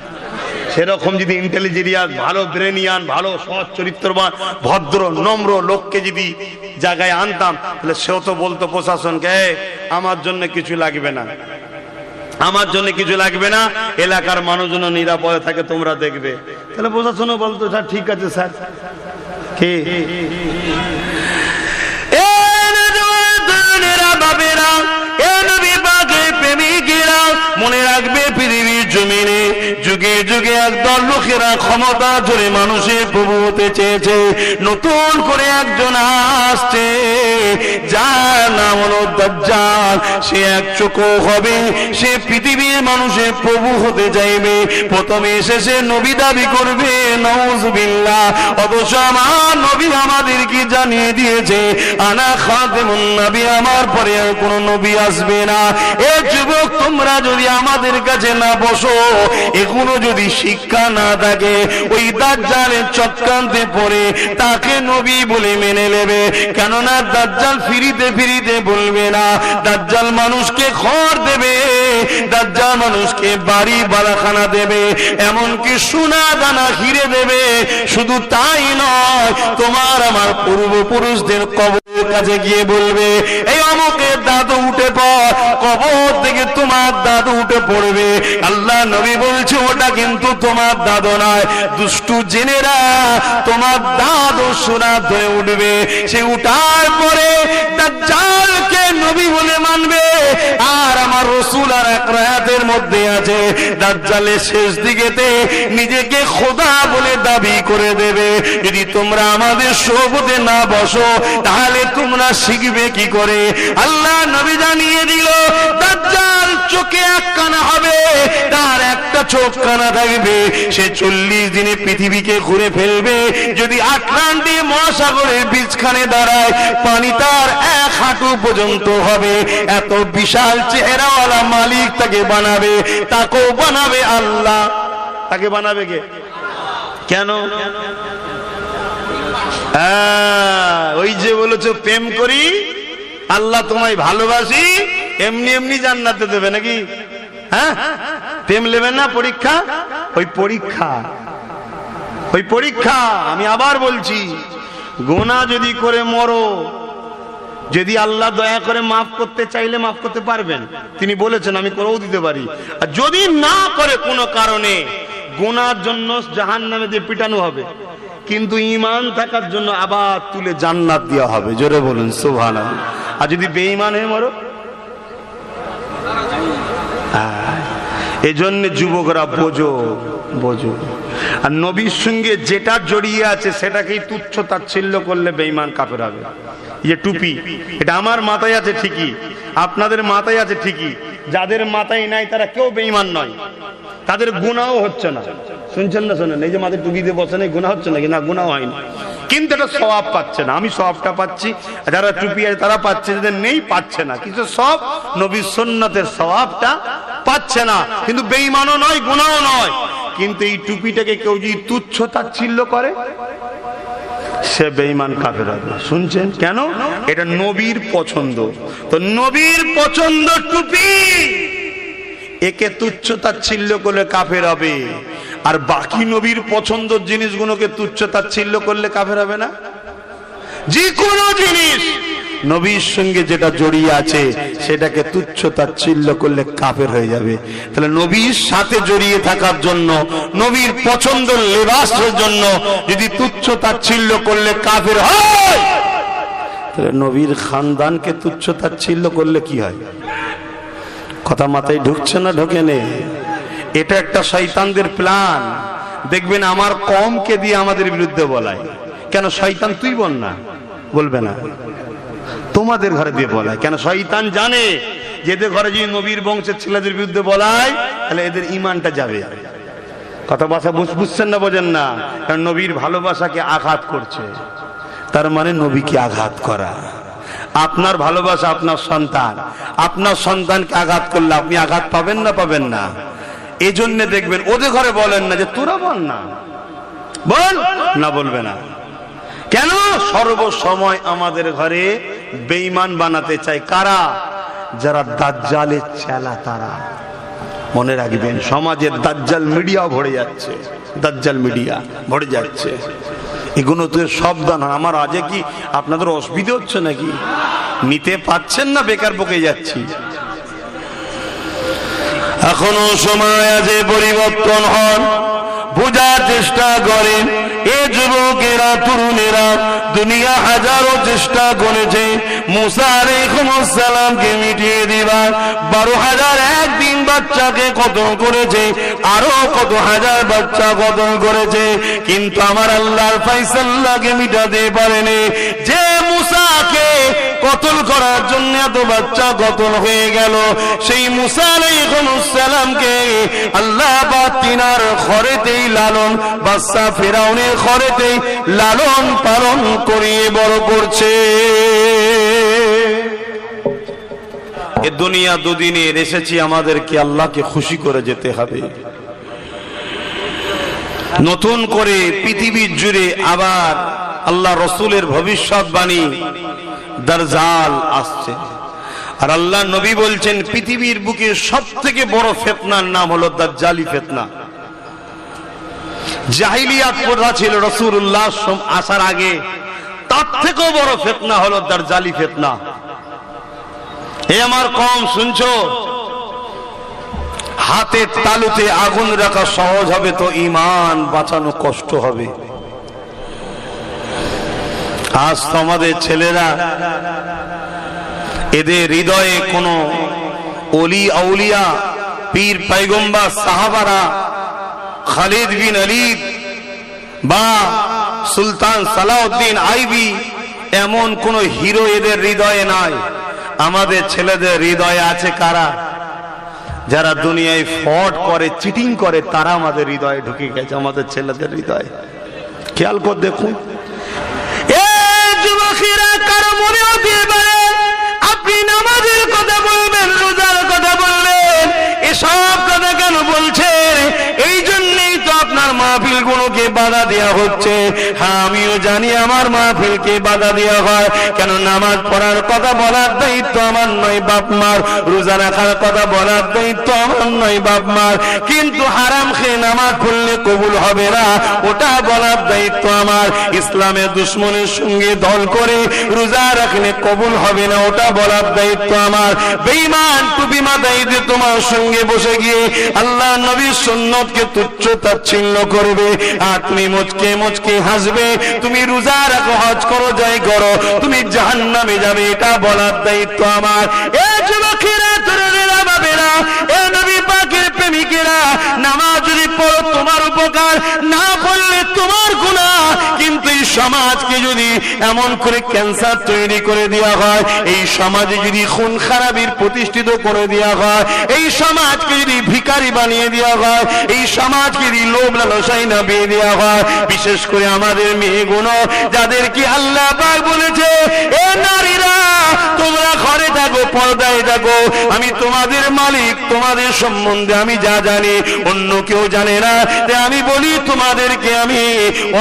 সেরকম যদি ইন্টেলিজেন্স, ভালো ব্রেনিয়ান, ভালো সৎ চরিত্রবান, ভদ্র, নম্র লোককে যদি জায়গায় আনতাম, তাহলে সেও তো বলতো প্রশাসনকে, আমার জন্য কিছু লাগবে না, আমার জন্য কিছু লাগবে না, এলাকার মানুষজন নিরাপদে থাকে, তোমরা দেখবে। তাহলে প্রশাসনও বলতো স্যার ঠিক আছে স্যার। কে মনে রাখবে, পৃথিবীর জমিনে যুগে যুগে একদল লোকেরা ক্ষমতা জোরে মানুষের প্রভু হতে চেয়েছে। নতুন করে একজন আসছে, যার নাম হলো দাজ্জাল। সে এক চোখো হবে, সে পৃথিবীর মানুষের প্রভু হতে চাইবে। প্রথমে এসে সে নবী দাবি করবে, নাউযুবিল্লাহ। অথচ আমার নবী আমাদেরকে জানিয়ে দিয়েছে, আনা খাতেমুন নবী, আমার পরে আর কোনো নবী আসবে না। এ যুবক, তোমরা যদি আমাদের কাছে না বসো, এগুলো যদি শিক্ষা না থাকে, ওই দাজ্জালের চক্রান্তে পড়ে তাকে নবী বলে মেনে নেবে। কেননা দাজ্জাল ফিরিতে ফিরিতে বলবে না, দাজ্জাল মানুষকে ঘর দেবে, দাজ্জাল মানুষকে বাড়ি বালাখানা দেবে, এমনকি সোনা দানা হিরে দেবে। শুধু তাই নয়, তোমার আমার পূর্বপুরুষদের কবরের কাছে গিয়ে বলবে, এই অমুকের দাদু উঠে পড়, কবর থেকে তোমার দাদু উঠে পড়বে। আল্লাহ নবী বলছে, ওটা কিন্তু তোমার দাদু নয়, দুষ্টু জেনেরা তোমার দাদু সোনা ধরে উঠবে। সে উঠার পরে দাজ্জালকে নবী বলে মানবে। আর আমার রাসূল আর এক রায়াতের মধ্যে আছে, দাজ্জালের শেষ দিকেতে নিজেকে খোদা বলে দাবি করে দেবে। যদি তোমরা আমাদের সোহবতে না বসো, তাহলে তোমরা শিখবে কি করে? আল্লাহ নবী জানিয়ে দিল, দাজ্জাল চোখে এক কানা হবে, তার একটা চোখ কানা থাকবে। সে 40 দিনে পৃথিবীকে ঘুরে ফেলবে। যদি আটলান্টিক মহাসাগরের বীজখানে দাঁড়ায়, পানি তার 1 হাঁটু পর্যন্ত হবে। এত বিশাল চেহারাওয়ালা মালিক তাকে বানাবে, তাকেও বানাবে আল্লাহ। তাকে বানাবে কে? কেন? ওই যে বলেছো প্রেম করি, আল্লাহ তোমায় ভালোবাসি, এমনি এমনি জান্নাতে দেবে নাকি? হ্যাঁ, প্রেম নেবেন না পরীক্ষা? ওই পরীক্ষা, ওই পরীক্ষা। আমি আবার বলছি, গুনাহ যদি করে মরো, যদি আল্লাহ দয়া করে মাফ করতে চাইলে মাফ করতে পারবেন, তিনি বলেছেন আমি করেও দিতে পারি। আর যদি না করে কোনো কারণে, গুনার জন্য জাহান্নামে দিয়ে পিটানো হবে, কিন্তু ঈমান থাকার জন্য আবার তুলে জান্নাত দেওয়া হবে। জোরে বলুন সুবহানাল্লাহ। আর যদি বেঈমান হয়ে মরো, এজন্য যুবকরা বোঝো, বোঝো। আর নবীর সঙ্গে যেটা জড়িয়ে আছে সেটাকেই তুচ্ছ তাচ্ছিল্য করলে বেঈমান কাফের হবে। এই টুপি, এটা আমার মাথায় আছে ঠিকই, আপনাদের মাথায় আছে ঠিকই, যাদের মাথায় নাই তারা কেউ বেঈমান নয়, তাদের গুনাহও হচ্ছে না। শুনছেন না? শোনেন, এই যে মাথায় টুপি দিয়ে বসে নেই, গুনাহ হচ্ছে নাকি? না, গুনাহ হয়নি, কিন্তু এটা সওয়াব পাচ্ছে না। আমি সওয়াবটা পাচ্ছি, যারা টুপি আছে তারা পাচ্ছে, যাদের নেই পাচ্ছে না। কিছু সব নবীর সুন্নতের সওয়াবটা পাচ্ছে না, কিন্তু বেঈমানও নয়, গুনাহও নয়। কিন্তু এই টুপিটাকে কেউ যদি তুচ্ছ তাচ্ছিল্য করে সে বেঈমান কাফের হবে। শুনছেন কেন? এটা নবীর পছন্দ, তো নবীর পছন্দ টুপি, একে তুচ্ছ তাচ্ছিল্য করলে কাফের হবে। আর বাকি নবীর পছন্দের জিনিসগুলোকে তুচ্ছ তাচ্ছিল্য করলে কাফের হবে না? যে কোনো জিনিস নবীর সঙ্গে যেটা জড়িয়ে আছে সেটাকে তুচ্ছ তাচ্ছিল্য করলে কাফের হয়ে যাবে। তাহলে নবীর সাথে জড়িয়ে থাকার জন্য, নবীর পছন্দের লেবাসের জন্য যদি তুচ্ছ তাচ্ছিল্য করলে কাফের হয়, তাহলে নবীর খানদানকে তুচ্ছ তাচ্ছিল্য করলে কি হয়? কথা মাথায় ঢুকছে না? ঢোকে নে? এটা একটা শয়তানদের প্ল্যান। দেখবেন আমার কমকে দিয়ে আমাদের বিরুদ্ধে বলায়। কেন? শয়তান তুই বল না, বলবে না, তোমাদের ঘরে দিয়ে বলায়। কেন? শয়তান জানে যে এদের ঘরে যদি নবীর বংশের ছেলেদের বিরুদ্ধে বলায় তাহলে এদের ইমানটা যাবে। কথা ভাষা বুঝছেন না? বোঝেন না? কারণ নবীর ভালোবাসাকে আঘাত করছে, তার মানে নবীকে আঘাত করা। আপনার ভালোবাসা আপনার সন্তান, আপনার সন্তানকে আঘাত করলে আপনি আঘাত পাবেন না? পাবেন না। এই জন্য দেখবেন ওদের ঘরে বলেন না যে তোরা বল না, বল না, বলবে না। কেন? সর্বসময় আমাদের ঘরে বেঈমান বানাতে চায় কারা? যারা দাজ্জালের চেলা, তারা। মনে রাখবেন, সমাজের দাজ্জাল মিডিয়া ভরে যাচ্ছে, দাজ্জাল মিডিয়া ভরে যাচ্ছে। এগুলো তো সাবধান। আমার আজকে কি আপনাদের অসুবিধা হচ্ছে নাকি? নিতে পাচ্ছেন না? বেকার বকে যাচ্ছি। এখনো সময় আছে, পরিবর্তন হন, বোঝার চেষ্টা করেন। এ যুবকেরা, তরুণেরা, দুনিয়া হাজারো চেষ্টা করেছে মুসা আলাইহিস সালামকে মিটিয়ে দিবার। 12,000 একদিন বাচ্চাকে কতল করেছে, আরো কত হাজার বাচ্চা কতল করেছে, কিন্তু আমার আল্লাহর ফয়সালাকে মিটাতে পারেনি। যে মুসাকে কতল করার জন্য এত বাচ্চা কতল হয়ে গেল, সেই মুসা আলাইহিস সালামকে আল্লাহ পাক তিনার ঘরেতেই লালন, বাচ্চা ফেরাউনের ঘরেতেই লালন পালন করিয়ে বড় করছে। এ দুনিয়া দুদিনের এসেছি, আমাদেরকে আল্লাহকে খুশি করে যেতে হবে। নতুন করে পৃথিবীর জুড়ে আবার আল্লাহ রসুলের ভবিষ্যৎবাণী দাজ্জাল আসছে। আর আল্লাহ নবী বলছেন পৃথিবীর বুকে সব থেকে বড় ফিতনার নাম হলো দাজ্জালি ফিতনা। জাহিলিয়াত প্রথা ছিল রাসূলুল্লাহ আসার আগে, তার থেকেও বড় ফিতনা হলো দাজ্জালি ফিতনা। এ আমার কম শুনছো? হাতের তালুতে আগুন রাখা সহজ হবে তো ঈমান বাঁচানো কষ্ট হবে। আজ তো আমাদের ছেলেরা, এদের হৃদয়ে কোন ওলি আউলিয়া, পীর পয়গম্বর, সাহাবারা, খালিদ বিন ওলীদ বা সুলতান সালাউদ্দিন আইবি, এমন কোন হিরো এদের হৃদয়ে নাই। আমাদের ছেলেদের হৃদয়ে আছে কারা? যারা দুনিয়ায় ফ্রড করে, চিটিং করে, তারা আমাদের হৃদয়ে ঢুকে গেছে, আমাদের ছেলেদের হৃদয়ে। খেয়াল করে দেখুন। যুবকেরা, কারো মনে হতে পারে আপনি নামাজের কথা বলবেন, রোজার কথা বললেন, এসব কথা কেন বলছেন? এই জন্যই তো আপনার মাহফিল গুলোকে বাধা দেওয়া হচ্ছে। হ্যাঁ, আমিও জানি আমার মাহফিলকে বাধা দেওয়া হয়। কেন? নামাজ পড়ার কথা বলার দায়িত্ব আমার নয়, বাপ মার। রোজা রাখার কথা বলার দায়িত্ব আমার নয়, বাপ মার। কিন্তু হারাম খেয়ে নামাজ পড়লে কবুল হবে না, ওটা বলার দায়িত্ব আমার। ইসলামের দুশ্মনের সঙ্গে দল করে রোজা রাখলে কবুল হবে না, ওটা বলার দায়িত্ব আমার। বেঈমান টুপি মাথায় দিয়ে তোমার সঙ্গে বসে গিয়ে আল্লাহ নবীর সুন্নতকে তুচ্ছ তাচ্ছিল্য করবে, আর তুমি মুচকে মুচকে হাসবে। তুমি রোজা রাখো, হজ করো, যাই করো, তুমি জাহান্নামে যাবে, এটা বলার দায়িত্ব আমার। এ যুবকেরা, তরুণেরা, বাবেরা, এ নবী পাকের প্রেমিকেরা, নামাজ যদি পড়ো তোমার উপকার, না সমাজকে যদি এমন করে ক্যান্সার তৈরি করে দেওয়া হয়, এই সমাজে যদি খুন খারাপির প্রতিষ্ঠিত করে দেওয়া হয়, এই সমাজকে যদি ভিখারি বানিয়ে দেওয়া হয়, এই সমাজকে যদি লোভ লালসায় নামিয়ে দেওয়া হয়, বিশেষ করে আমাদের মেয়েগুলো যাদেরকে আল্লাহ পাক বলেছে এ নারীরা তোমরা ঘরে থাকো, পর্দায় থাকো, আমি তোমাদের মালিক, তোমাদের সম্বন্ধে আমি যা জানি অন্য কেউ জানে না, তাই আমি বলি তোমাদেরকে আমি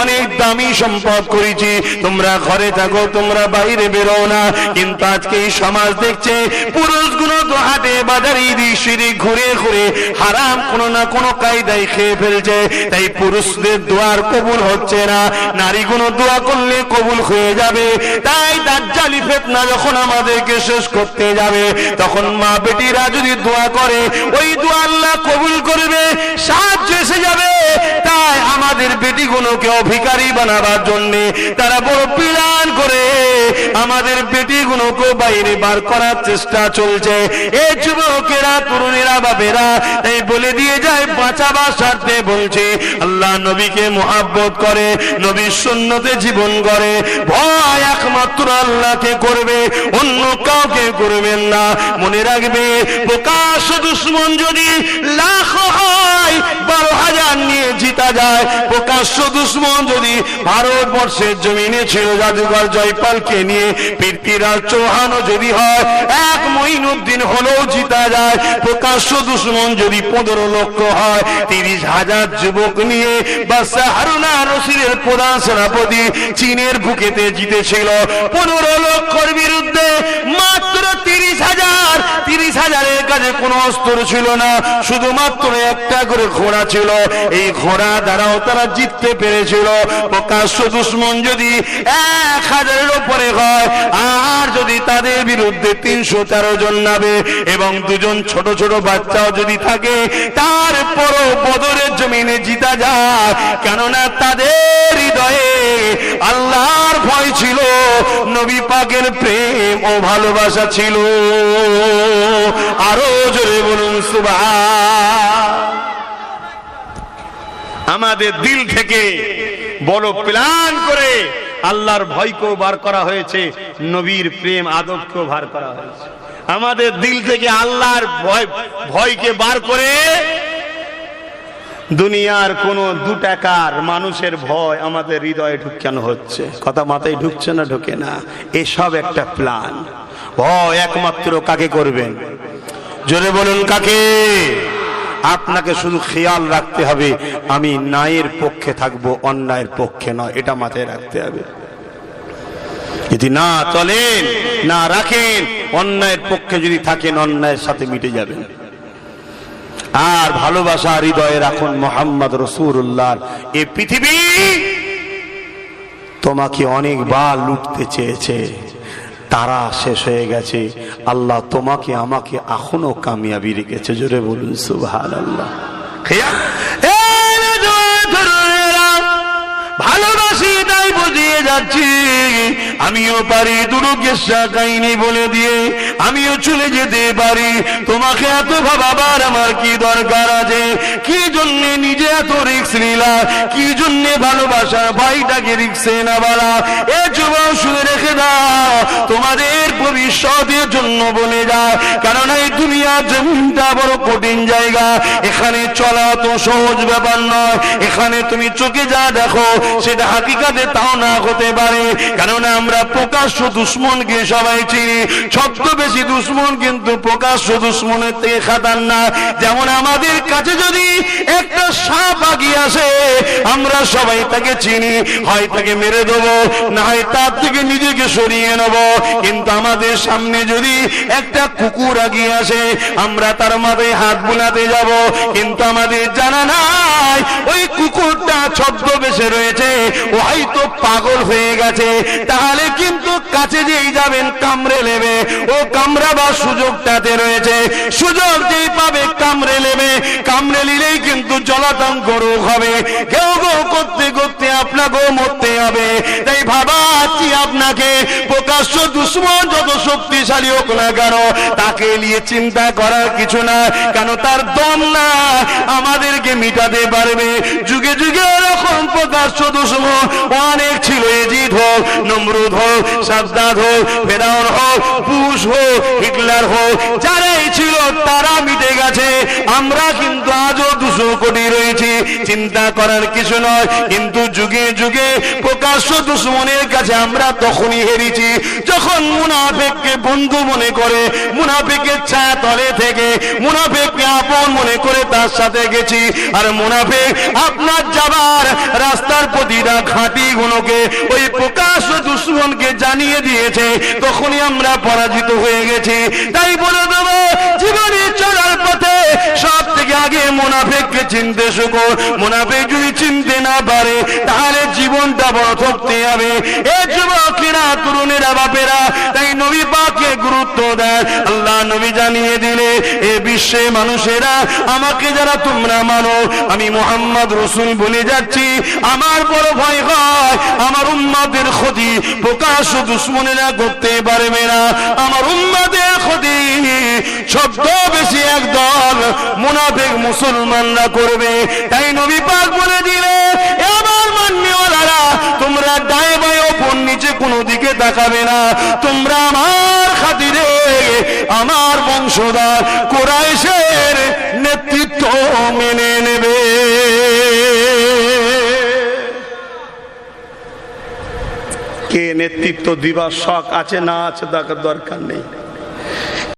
অনেক দামি সম্পদ করেছি, তোমরা ঘরে থাকো, তোমরা বাইরে বেরো না। কিন্তু আজকে এই সমাজ দেখছে পুরুষগুলো তো হাটে বাজারে ইদিক ঘুরে ঘুরে হারাম কোনো না কোনো কায়দায় খেয়ে ফেলছে, তাই পুরুষদের দোয়ার কবুল হচ্ছে না, নারীগুলো দোয়া করলে কবুল হয়ে যাবে। তাই দাজ্জালি ফিতনা যখন আমাদেরকে শেষ করতে যাবে, তখন মা বেটিরা যদি দোয়া করে ওই দোয়া আল্লাহ কবুল করবে, সাহায্য এসে যাবে। তাই আমাদের বেটিগুলোকে ভিখারি বানাবার জন্য তারা বড় প্ল্যান করে আমাদের বেটিগুলোকে বাইরে বার করার চেষ্টা চলছে। এই যুবকেরা, তরুণেরা, বাপেরা এই বলে দিয়ে যায় বাঁচাবার স্বার্থে বলছে আল্লাহ নবীকে মুহাব্বত করে, নবীর সুন্নতে জীবন করে, ভয় একমাত্র আল্লাহকে করবে, অন্য কাউকে করবেন না। মনে রাখবে প্রকাশ্য দুশ্মন যদি লাখ হয় 12,000 নিয়ে জিতা যায়, প্রকাশ্য দুশ্মন যদি ভারতবর্ষের জমিনে ছিল জাদুঘর জয়পালকে নিয়ে পৃথ্বীরাজ চৌহানও যদি হয় 1 মঈনুদ্দিন হলেও জিতা যায়। প্রকাশ্য দুশ্মন যদি 15 লক্ষ হয়, 30,000 যুবক নিয়ে বাদশাহ হারুন আর রশিদের প্রধান সেনাপতি চীনের বুকেতে জিতেছিল। 15 লক্ষর বিরুদ্ধে মাত্র 30,000 এর কাছে কোনো অস্ত্র ছিল না, শুধুমাত্র একটা করে ঘোড়া ছিল, এই ঘোড়া দ্বারাও তারা জিততে পেরেছিল। প্রকাশ্য দুশ্মন যদি 1,000-এর উপরে হয়, আর যদি তাদের বিরুদ্ধে 313 জন নামে এবং 2 জন ছোট ছোট বাচ্চাও যদি থাকে, তারপরও বদরের জমিনে জিতা যায়, কেননা তাদের হৃদয়ে আল্লাহর ভয় ছিল, নবী পাকের প্রেম ও ভালোবাসা ছিল। আরো জোরে বলুন সুবহান। আমাদের দিল থেকে বড় প্ল্যান করে আল্লাহর ভয়কেও বার করা হয়েছে, নবীর প্রেম আদবকেও বার করা হয়েছে। আমাদের দিল থেকে আল্লাহর ভয়কে বার করে দুনিয়ার কোন 2 টাকার মানুষের ভয় আমাদের হৃদয়ে ঢুকানো হচ্ছে। কথা মাথায় ঢুকছে না? ঢোকে না। এসব একটা প্ল্যান। ভয় একমাত্র কাকে করবেন? জোরে বলুন কাকে? আপনাকে শুধু খেয়াল রাখতে হবে আমি ন্যায়ের পক্ষে থাকবো, অন্যায়ের পক্ষে নয়, এটা মাথায় রাখতে হবে। যদি না চলেন, না রাখেন, অন্যায়ের পক্ষে যদি থাকেন, অন্যায়ের সাথে মিটে যাবেন। আর ভালোবাসা হৃদয়ে রাখুন মুহাম্মদ রাসূলুল্লাহর। এই পৃথিবী তোমাকে অনেকবার লুটতে চেয়েছে, তারা শেষ হয়ে গেছে, আল্লাহ তোমাকে আমাকে এখনো কামিয়াবি রেখেছে। জোরে বলুন সুবহানাল্লাহ। ভালোবাসি তাই বুঝিয়ে যাচ্ছি, আমিও পারি দুরুকেশা কাহিনী বলে দিয়ে আমিও চলে যেতে পারি। তোমাকে এত ভাবার আমার কি দরকার আছে? কি জন্য নিজে এত রিস্ক নিলা? কি জন্য ভালোবাসার ভাইটাকে রিস্কে না বলা? এ যুবক শুনে রেখে দাও, তোমাদের ভবিষ্যতের জন্য বলে যায়, কারণ এই দুনিয়া জমিনটা বড় কঠিন জায়গা, এখানে চলা তো সহজ ব্যাপার নয়। এখানে তুমি চোখে যা দেখো সেটা হাকিকাতে তাও না হতে পারে, কারণ আমরা প্রকাশ্য দুশ্মনকে সবাই চিনি, ছদ্মবেশী দুশ্মন কিন্তু প্রকাশ্য দুশ্মনের থেকে খাতারনাক। যেমন আমাদের কাছে যদি একটা সাপ আগিয়ে আসে, আমরা সবাই তাকে চিনি, হয় তাকে মেরে দেবো, না হয় তার থেকে নিজেকে সরিয়ে নেব। কিন্তু আমাদের সামনে যদি একটা কুকুর আগিয়ে আসে, আমরা তার মাথায় হাত বুলাতে যাব, কিন্তু আমাদের জানা নাই ওই কুকুরটা ছদ্মবেশে রয়েছে, ও হয়তো পাগল হয়ে গেছে। তাহলে কিন্তু কাছে যেই যাবেন কামড়ে নেবে, ও কামড়াবার সুযোগটাতে রয়েছে, সুযোগ যেই পাবে কামড়ে নেবে, কামড়ে নিলেই কিন্তু কিন্তু জলাতঙ্ক রোগ হবে, কেউ গো করতে করতে আপনাকেও মরতে হবে। তাই ভাবাচ্ছি আপনাকে, প্রকাশ্য দুশ্মন যত শক্তিশালী হোক না কেন, তাকে নিয়ে চিন্তা করার কিছু না, কেন তার দম না আমাদেরকে মিটাতে পারবে। যুগে যুগে এরকম প্রকাশ্য দুশ্মন অনেক ছিল, এজিদ হোক, নমরুদ হোক, সাদ্দাত হোক, ফেরাউন হোক, বুশ হোক, হিটলার হোক, যারাই ছিল তারা মিটে গেছে। আমরা কিন্তু আজও 200 কোটি রয়েছি, চিন্তা করার কিছু নয়। কিন্তু যুগে যুগে প্রকাশ্য দুশ্মনের কাছে আমরা তখনই হেরেছি যখন মুনাফিককে বন্ধু মনে করে, মুনাফিকের ছায়া তলে থেকে মুনাফিককে আপন মনে করে তার সাথে গেছি। আর মুনাফিক আপনার যাবার রাস্তার প্রতিটা ঘাঁটি গুলোকে ওই প্রকাশ্য দুশ্মনকে জানিয়ে দিয়েছে, তখনই আমরা পরাজিত হয়ে গেছি। তাই বলে দেব, জীবনে চলার পথে সব থেকে আগে মুনাফিককে চিনতে শেখো। মুনাফিক যদি চিনতে না পারে তাহলে জীবনটা বড় ঠকতে হবে। এ যুবকেরা, তরুণেরা, বাপেরা, তাই নবী পাককে গুরুত্ব দেন। আল্লাহ নবী জানিয়ে দিলে, এ বিশ্বে মানুষেরা আমাকে যারা তোমরা মানো, আমি মুহাম্মদ রাসূল বলে যাচ্ছি, আমার বড় ভয় হয় আমার উম্মতের ক্ষতি প্রকাশ্য দুশ্মনেরা করতে পারবে না। আমার উম্মতের ক্ষতি শব্দ বেশি একদল মুনাফিক মুসলমানরা করবে। তাই নবী পাক বলে দিলে, আমার মান্যওয়ালারা, তোমরা ডায়ে বায়ে ওপর নিচে কোনো দিকে তাকাবে না, তোমরা আমার খাতিরে আমার বংশধর কুরাইশের নেতৃত্ব মেনে নেবে। কে নেতৃত্ব দিবার শখ আছে না আছে তার দরকার নেই।